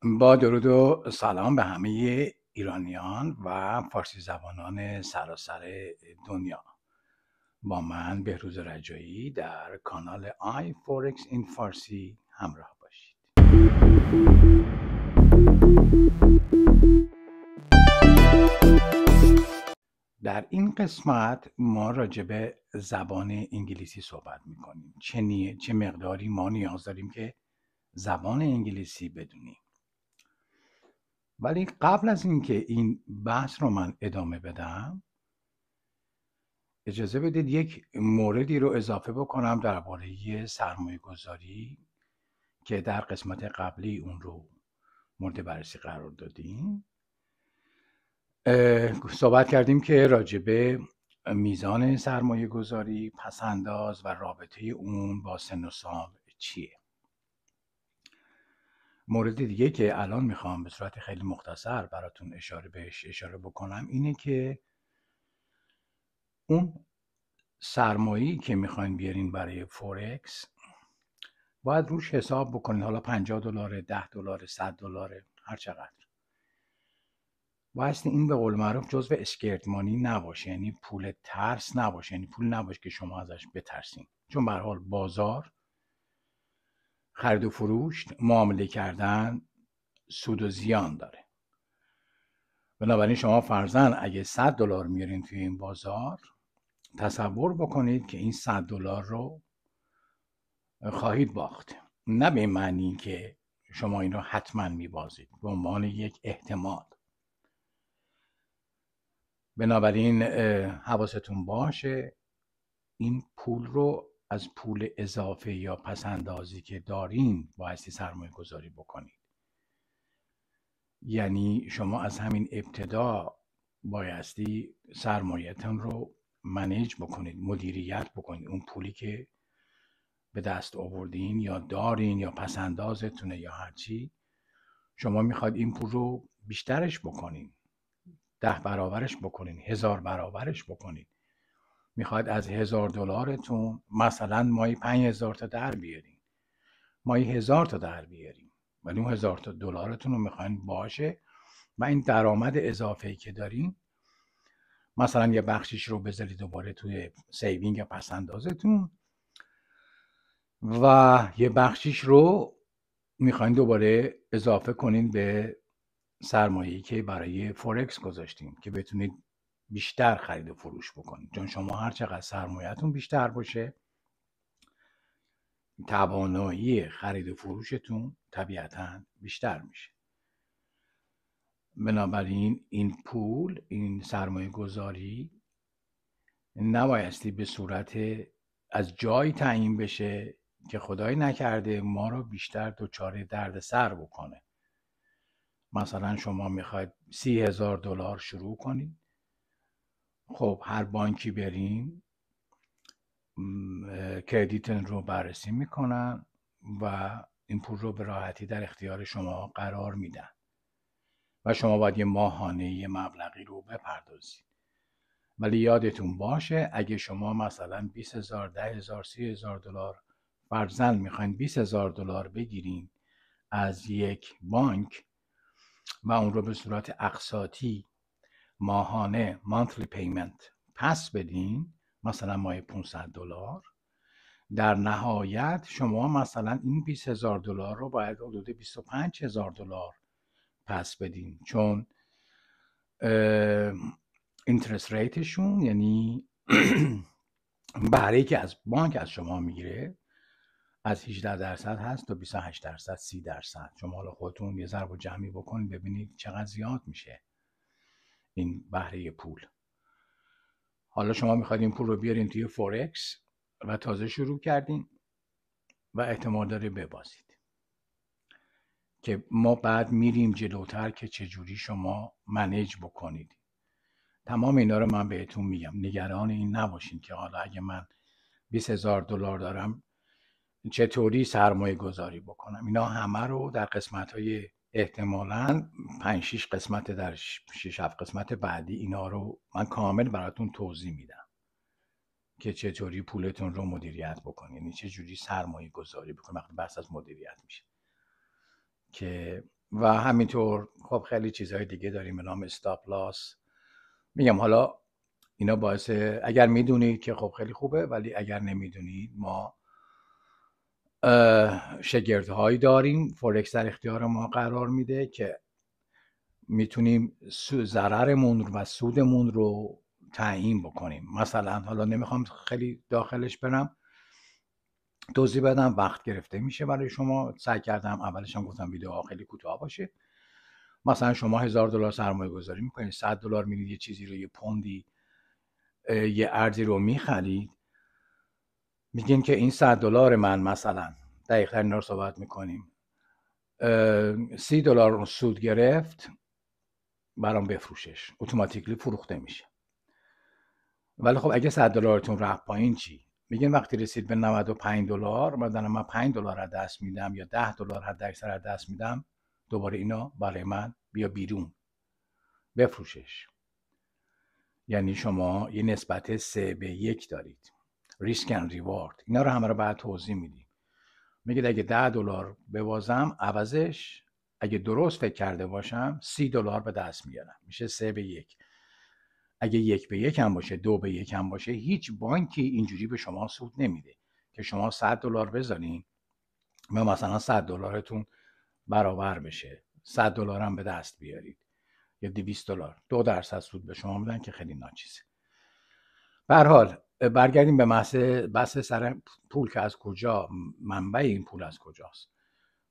با درود و سلام به همه ایرانیان و فارسی زبانان سراسر دنیا. با من بهروز رجایی در کانال آی فورکس این فارسی همراه باشید. در این قسمت ما راجع به زبان انگلیسی صحبت میکنیم. چه مقداری ما نیاز داریم که زبان انگلیسی بدونیم. ولی قبل از اینکه این بحث رو من ادامه بدم، اجازه بدید یک موردی رو اضافه بکنم درباره سرمایه گذاری که در قسمت قبلی اون رو مورد بررسی قرار دادیم. صحبت کردیم که راجبه میزان سرمایه گذاری، پسنداز و رابطه اون با سن و سال چیه. مورد دیگه که الان میخوام به صورت خیلی مختصر براتون اشاره بکنم اینه که اون سرمایه‌ای که میخواین بیارین برای فورکس باید روش حساب بکنین. حالا $50 $10 $100 هر چقدر بایستی این به قول معروف جزو اسکرت مانی نباشه، یعنی پول ترس نباشه، یعنی پول نباشه که شما ازش بترسین، چون به هر حال بازار خرید و فروش معامله کردن سود و زیان داره. بنابراین شما فرضاً اگه $100 میارین توی این بازار، تصور بکنید که این $100 رو خواهید باخت. نه به معنی که شما این رو حتما میبازید، به عنوان یک احتمال. بنابراین حواستون باشه این پول رو از پول اضافه یا پسندازی که دارین بایستی سرمایه گذاری بکنید. یعنی شما از همین ابتدا بایستی سرمایه‌تون رو منیج بکنید، مدیریت بکنید. اون پولی که به دست آوردین یا دارین یا پسندازتونه یا هرچی، شما میخواید این پول رو بیشترش بکنین، 10 برابرش بکنین، 1000 برابرش بکنین. میخواید از $1000 مثلا ماهی 5000 تا در بیارین، ماهی 1000 تا در بیارین، ولی اون $1000 رو میخواین باشه و این درآمد اضافه‌ای که دارین مثلا یه بخشیش رو بذارید دوباره توی سیوینگ یا پسندازتون و یه بخشیش رو میخواین دوباره اضافه کنین به سرمایه‌ای که برای فورکس گذاشتین که بتونید بیشتر خرید و فروش بکنید. چون شما هر چقدر سرمایه‌تون بیشتر باشه، توانایی خرید و فروشتون طبیعتاً بیشتر میشه. بنابراین این پول، این سرمایه گذاری نبایستی به صورت از جایی تعیین بشه که خدای نکرده ما رو بیشتر دچار دردسر بکنه. مثلا شما میخواید $30,000 شروع کنید، خب هر بانکی برین کردیتن رو بررسی میکنن و این پول رو به راحتی در اختیار شما قرار میدن و شما باید یه ماهانه یه مبلغی رو بپردازید. ولی یادتون باشه اگه شما مثلا 20,000 10,000 $30,000 فرضاً میخواین $20,000 بگیرین از یک بانک و اون رو به صورت اقساطی ماهانه monthly payment پس بدین، مثلا ماهی $500، در نهایت شما مثلا این $20,000 رو باید حدود $25,000 پس بدین، چون اینترست ریتشون، یعنی بهره‌ای که از بانک از شما میگیره، از 18% هست تا 28%، 30%. شما حالا خودتون یه ضرب و جمعی بکنید ببینید چقدر زیاد میشه این بهره پول. حالا شما میخواید این پول رو بیارین توی فورکس و تازه شروع کردین و احتمال داره ببازید، که ما بعد میریم جلوتر که چجوری شما منیج بکنید. تمام اینا رو من بهتون میگم، نگران این نباشین که حالا اگه من $20,000 دارم چطوری سرمایه گذاری بکنم. اینا همه رو در قسمت های احتمالاً 5-6 قسمت در 6-7 قسمت بعدی اینا رو من کامل براتون توضیح میدم که چطوری پولتون رو مدیریت بکنید، یعنی چجوری سرمایه گذاری بکنید وقتی بحث از مدیریت میشه. که و همینطور خب خیلی چیزهای دیگه داریم به نام استاپ لاس. میگم حالا اینا باعث، اگر میدونید که خب خیلی خوبه، ولی اگر نمیدونید ما شگردهایی داریم فورکس در اختیار ما قرار میده که میتونیم ضررمون و سودمون رو تعیین بکنیم. مثلا حالا نمیخوام خیلی داخلش برم توضیح بدم، وقت گرفته میشه برای شما. سعی کردم اولش هم گفتم ویدیو خیلی کوتاه باشه. مثلا شما $1000 سرمایه گذاری میکنید، $100 میرید یه چیزی رو، یه پوندی، یه ارزی رو میخرید، میگین که این $100 من، مثلا دقیق‌تر اینا رو صحبت میکنیم، $30 سود گرفت، برام بفروشش، اتوماتیکلی فروخته میشه. ولی خب اگه $100 رفت پایین چی؟ میگین وقتی رسید به $95 مثلا من $5 از دست میدم یا $10 حد اکثر از دست میدم، دوباره اینا برای من بیا بیرون بفروشش. یعنی شما یه نسبت 3-1 دارید، ریسک اند ریوارد. اینا رو همه رو بعد توضیح میدیم. میگید اگه $10 ببازم، عوضش اگه درست فکر کرده باشم $30 به دست میارم، میشه 3-1. اگه 1-1 هم باشه، 2-1 هم باشه، هیچ بانکی اینجوری به شما سود نمیده که شما $100 بزنین و مثلا $100 برابر بشه، $100 هم به دست بیارید یا $200، 2% سود به شما میدن که خیلی ناچیزه. به هر حال برگردیم به بحث سر پول که از کجا، منبع این پول از کجاست.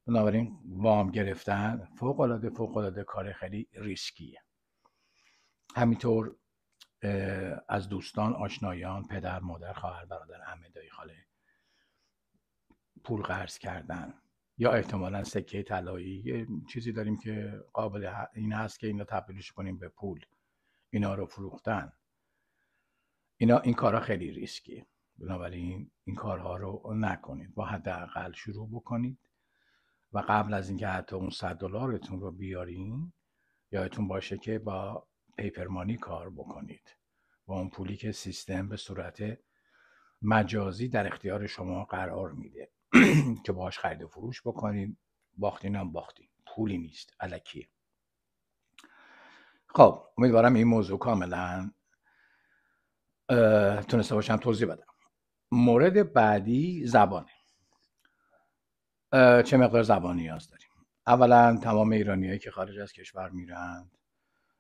بنابراین وام گرفتن فوق العاده کار خیلی ریسکیه. همینطور از دوستان، آشنایان، پدر، مادر، خواهر، برادر، عمه، دایی، خاله پول قرض کردن، یا احتمالاً سکه طلایی، یه چیزی داریم که قابل این هست که اینا تبدیلش کنیم به پول، اینا رو فروختن. این کارها خیلی ریسکیه. بنابراین این کارها رو نکنید، با حداقل شروع بکنید و قبل از اینکه حتی اون $100 رو بیارین، یادتون باشه که با پیپر مانی کار بکنید، با اون پولی که سیستم به صورت مجازی در اختیار شما قرار میده که باهاش خرید و فروش بکنید. باختین هم باختین، پولی نیست، الکیه. خب امیدوارم این موضوع کاملا تونسته باشم توضیح بدم. مورد بعدی زبانه. چه مقدار زبان نیاز داریم؟ اولا تمام ایرانیایی که خارج از کشور میرند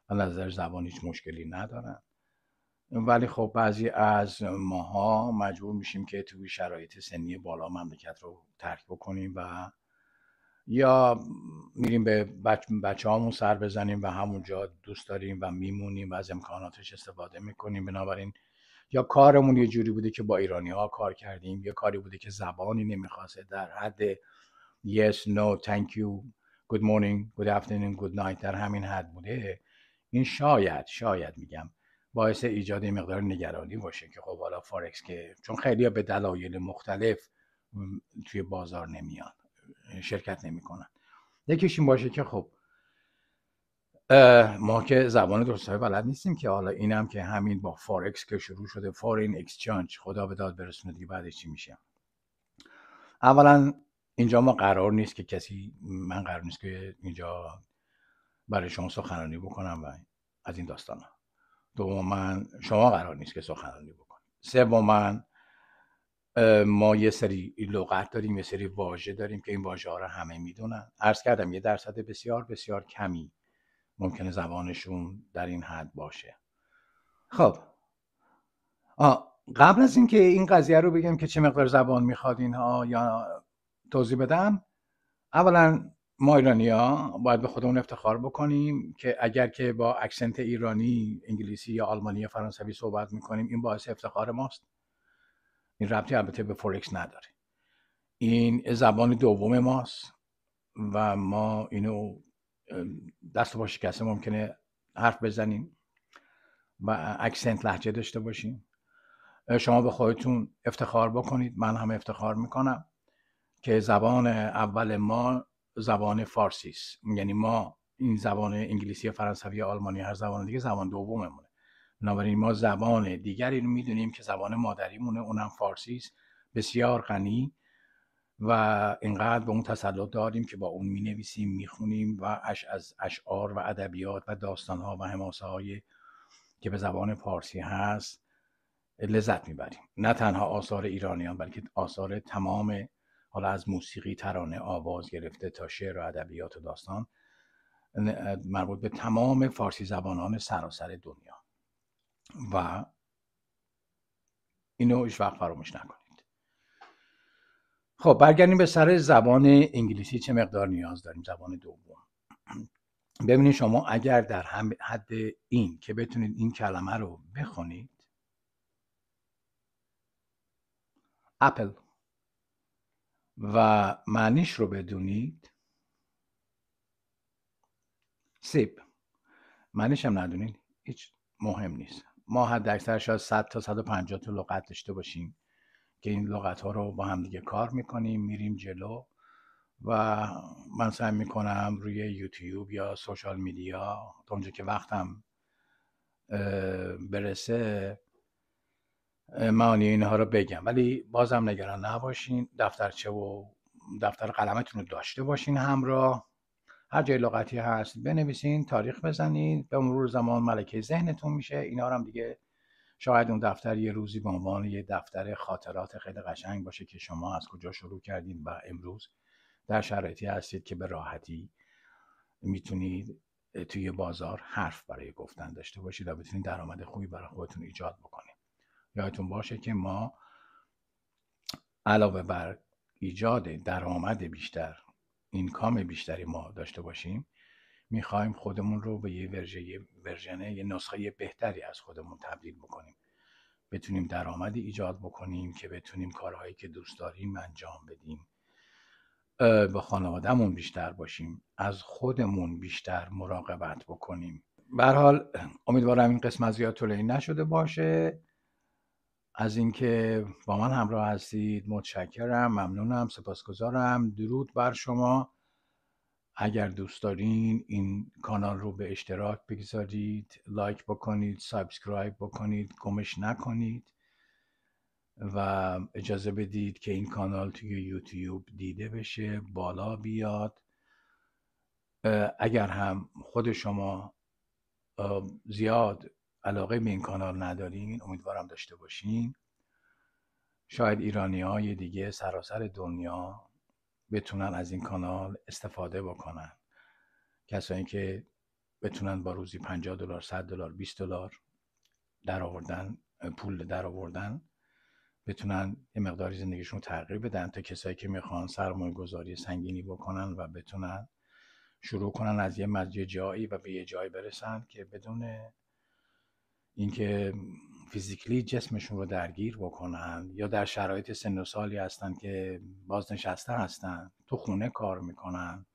از نظر زبان هیچ مشکلی ندارن، ولی خب بعضی از ماها مجبور میشیم که توی شرایط سنی بالا مملکت رو ترک بکنیم و یا میریم به بچه هامون سر بزنیم و همونجا دوست داریم و میمونیم و از امکاناتش استفاده میکنیم. بنابراین یا کارمون یه جوری بوده که با ایرانی ها کار کردیم، یا کاری بوده که زبانی نمیخواسته، در حد yes, no, thank you, good morning, good afternoon, good night، در همین حد بوده. این شاید میگم باعث ایجاد یه مقدار نگرانی باشه که خب حالا فارکس که چون خیلی به دلایل مختلف توی بازار نمیان، شرکت نمیکنن. یکیش این باشه که خب ما که زبان درستای بلد نیستیم که حالا اینم که همین با فارکس که شروع شده، فارین اکسچنج، خدا به داد برسونه دیگه بعدش چی میشه. اولا اینجا ما قرار نیست که من قرار نیست که اینجا برای شما سخنرانی بکنم و از این داستان ها. دوما شما قرار نیست که سخنرانی بکنید. سوما ما یه سری لغت داریم، یه سری واژه داریم که این واژه ها رو همه میدونن. عرض کردم یه درصد بسیار بسیار کمی ممکنه زبانشون در این حد باشه. خب قبل از اینکه این قضیه رو بگم که چه مقدار زبان میخواد اینها یا توضیح بدم، اولا ما ایرانی‌ها باید به خودمون افتخار بکنیم که اگر که با اکسنت ایرانی، انگلیسی یا آلمانی یا فرانسوی صحبت میکنیم، این باعث افتخار ماست. این ربطی البته به فورکس نداره. این زبان دوم ماست و ما اینو دست و پا شکسته ممکنه حرف بزنیم و اکسنت لهجه داشته باشیم. شما به خودتون افتخار بکنید، من هم افتخار میکنم که زبان اول ما زبان فارسی است. یعنی ما این زبان انگلیسی، فرانسوی، آلمانی، هر زبان دیگه زبان دوممونه. بنابراین ما زبان دیگری رو میدونیم که زبان مادریمونه، اونم فارسی است، بسیار غنی و اینقدر به اون تسلط داریم که با اون مینویسیم، میخونیم و از اشعار و ادبیات و داستانها و حماسه های که به زبان پارسی هست لذت میبریم. نه تنها آثار ایرانیان بلکه آثار تمام، حالا از موسیقی، ترانه، آواز گرفته تا شعر و ادبیات و داستان، مربوط به تمام فارسی زبانان سراسر دنیا و اینو هیچ وقت فراموش نکنید. خب برگردیم به سر زبان انگلیسی. چه مقدار نیاز داریم؟ زبان دوم. ببینید شما اگر در حد این که بتونید این کلمه رو بخونید، اپل، و معنیش رو بدونید، سیب، معنیش هم ندونید، هیچ مهم نیست. ما حد اکثر شاید 100 تا 150 تا لغت داشته باشیم که این لغت ها رو با هم دیگه کار میکنیم، میریم جلو و من سعی میکنم روی یوتیوب یا سوشال میدیا تا اونجا که وقتم برسه معانی اینها رو بگم. ولی بازم نگران نباشین، دفترچه و دفتر قلمتون رو داشته باشین همراه. هر جای لغتی هست بنویسین، تاریخ بزنید، به مرور زمان ملکه ذهنتون میشه. اینا رو هم دیگه شاید اون دفتر یه روزی به عنوان یه دفتر خاطرات خیلی قشنگ باشه که شما از کجا شروع کردین و امروز در شرایطی هستید که به راحتی میتونید توی بازار حرف برای گفتن داشته باشید و بتونید درآمد خوبی برای خودتون ایجاد بکنید. یادتون باشه که ما علاوه بر ایجاد درآمد بیشتر، اینکام بیشتری ما داشته باشیم، میخوایم خودمون رو به یه یه نسخه بهتری از خودمون تبدیل بکنیم. بتونیم درآمدی ایجاد بکنیم که بتونیم کارهایی که دوست داریم انجام بدیم، با خانوادهمون بیشتر باشیم، از خودمون بیشتر مراقبت بکنیم. به هر حال امیدوارم این قسمت زیاد طولانی نشده باشه. از اینکه با من همراه هستید متشکرم، ممنونم، سپاسگزارم. درود بر شما. اگر دوست دارین این کانال رو به اشتراک بگذارید، لایک بکنید، سابسکرایب بکنید، گمش نکنید و اجازه بدید که این کانال توی یوتیوب دیده بشه، بالا بیاد. اگر هم خود شما زیاد علاقه به این کانال ندارین، امیدوارم داشته باشین. شاید ایرانی‌های دیگه سراسر دنیا بتونن از این کانال استفاده بکنن. کسایی که بتونن با روزی $50، $100، $20 پول در آوردن، بتونن یه مقداری زندگیشون تغییر بدن، تا کسایی که میخوان سرمایه گذاری سنگینی بکنن و بتونن شروع کنن از یه جایی و به یه جایی برسن که بدون اینکه فیزیکلی جسمشون رو درگیر بکنن، یا در شرایط سن و سالی هستن که بازنشسته هستن، تو خونه کار میکنن،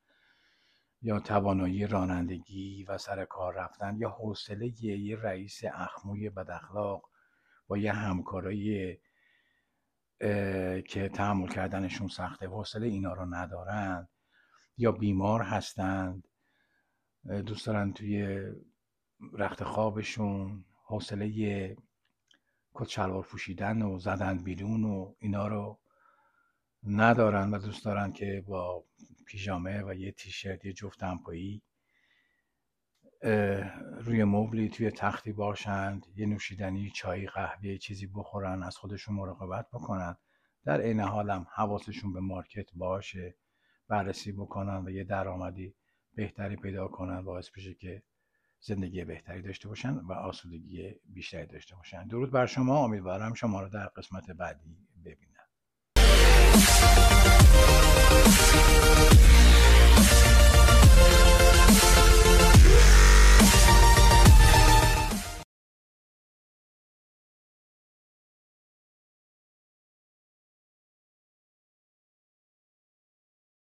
یا توانایی رانندگی و سر کار رفتن، یا حوصله یه رئیس اخموی بد اخلاق با یه همکارایی که تحمل کردنشون سخته، حوصله اینا رو ندارن، یا بیمار هستند، دوست دارن توی رخت خوابشون حوصله کت شلوار پوشیدن و زدن بیرون و اینا رو ندارن و دوست دارن که با پیژامه و یه تیشرت، یه جفت دمپایی روی مبلی توی تختی باشند، یه نوشیدنی، چای، قهوه، چیزی بخورن، از خودشون مراقبت بکنن، در عین حال هم حواسشون به مارکت باشه، بررسی بکنن و یه درآمدی بهتری پیدا کنن، باعث بشه که زندگی بهتری داشته باشن و آسودگی بیشتری داشته باشن. درود بر شما. امیدوارم شما رو در قسمت بعدی